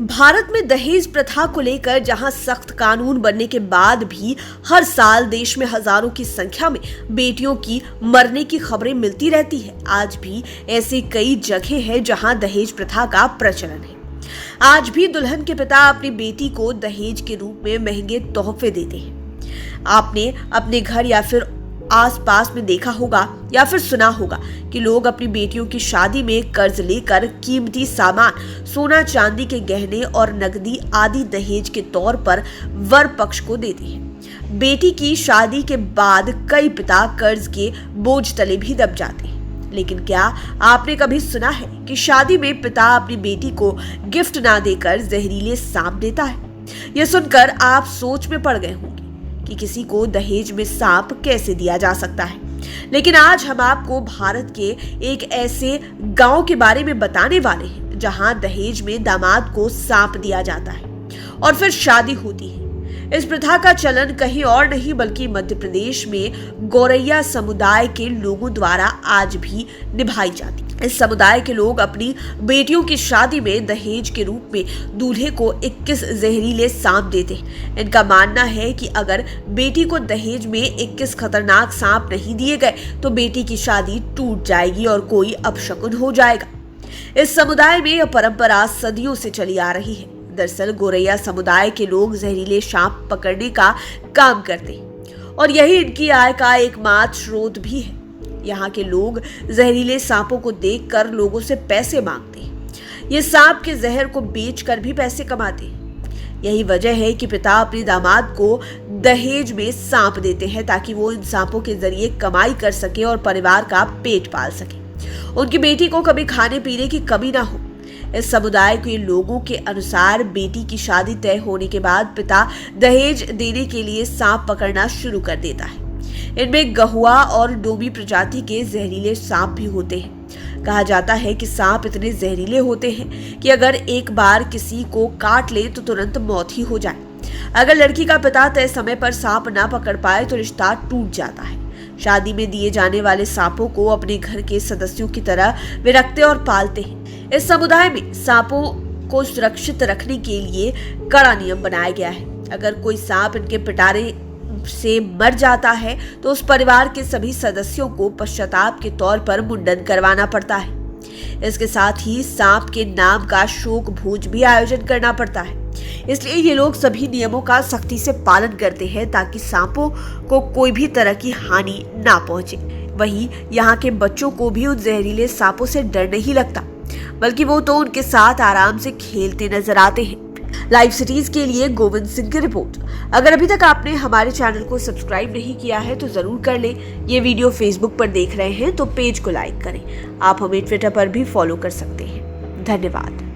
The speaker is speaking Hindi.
भारत में दहेज प्रथा को लेकर जहां सख्त कानून बनने के बाद भी हर साल देश में हजारों की संख्या में बेटियों की मरने की खबरें मिलती रहती है। आज भी ऐसी कई जगह है जहां दहेज प्रथा का प्रचलन है। आज भी दुल्हन के पिता अपनी बेटी को दहेज के रूप में महंगे तोहफे देते हैं। आपने अपने घर या फिर आसपास में देखा होगा या फिर सुना होगा कि लोग अपनी बेटियों की शादी में कर्ज लेकर कीमती सामान, सोना चांदी के गहने और नकदी आदि दहेज के तौर पर वर पक्ष को देते हैं। बेटी की शादी के बाद कई पिता कर्ज के बोझ तले भी दब जाते हैं। लेकिन क्या आपने कभी सुना है कि शादी में पिता अपनी बेटी को गिफ्ट ना देकर जहरीले सांप देता है? यह सुनकर आप सोच में पड़ गए होंगे कि किसी को दहेज में सांप कैसे दिया जा सकता है। लेकिन आज हम आपको भारत के एक ऐसे गांव के बारे में बताने वाले हैं जहां दहेज में दामाद को सांप दिया जाता है और फिर शादी होती है। इस प्रथा का चलन कहीं और नहीं बल्कि मध्य प्रदेश में गौरैया समुदाय के लोगों द्वारा आज भी निभाई जाती है। इस समुदाय के लोग अपनी बेटियों की शादी में दहेज के रूप में दूल्हे को 21 जहरीले सांप देते हैं। इनका मानना है कि अगर बेटी को दहेज में 21 खतरनाक सांप नहीं दिए गए तो बेटी की शादी टूट जाएगी और कोई अपशकुन हो जाएगा। इस समुदाय में यह परंपरा सदियों से चली आ रही है। दरअसल गौरैया समुदाय के लोग जहरीले सांप पकड़ने का काम करते हैं और यही इनकी आय का एकमात्र स्रोत भी है। यहाँ के लोग जहरीले सांपों को देखकर लोगों से पैसे मांगते हैं। ये सांप के जहर को बेचकर भी पैसे कमाते हैं। यही वजह है कि पिता अपने दामाद को दहेज में सांप देते हैं ताकि वो इन सांपों के जरिए कमाई कर सके और परिवार का पेट पाल सके। उनकी बेटी को कभी खाने पीने की कमी ना हो। इस समुदाय के लोगों के अनुसार बेटी की शादी तय होने के बाद पिता दहेज देने के लिए सांप पकड़ना शुरू कर देता है। इनमें गहुआ और डोमी प्रजाति के जहरीले सांप भी होते हैं। कहा जाता है कि सांप इतने जहरीले होते हैं कि अगर एक बार किसी को काट ले तो तुरंत मौत ही हो जाए। अगर लड़की का पिता तय समय पर सांप ना पकड़ पाए तो रिश्ता टूट जाता है। शादी में दिए जाने वाले सांपों को अपने घर के सदस्यों की तरह वे रखते और पालते हैं। इस समुदाय में सांपों को सुरक्षित रखने के लिए कड़ा नियम बनाया गया है। अगर कोई सांप इनके पिटारे से मर जाता है तो उस परिवार के सभी सदस्यों को पश्चाताप के तौर पर मुंडन करवाना पड़ता है। इसके साथ ही सांप के नाम का शोक भोज भी आयोजन करना पड़ता है। इसलिए ये लोग सभी नियमों का सख्ती से पालन करते हैं ताकि सांपों को कोई भी तरह की हानि ना पहुंचे। वहीं यहाँ के बच्चों को भी उन जहरीले सांपों से डर नहीं लगता, बल्कि वो तो उनके साथ आराम से खेलते नजर आते हैं। लाइव सिटीज के लिए गोविंद सिंह की रिपोर्ट। अगर अभी तक आपने हमारे चैनल को सब्सक्राइब नहीं किया है तो जरूर कर लें। ये वीडियो फेसबुक पर देख रहे हैं तो पेज को लाइक करें। आप हमें ट्विटर पर भी फॉलो कर सकते हैं। धन्यवाद।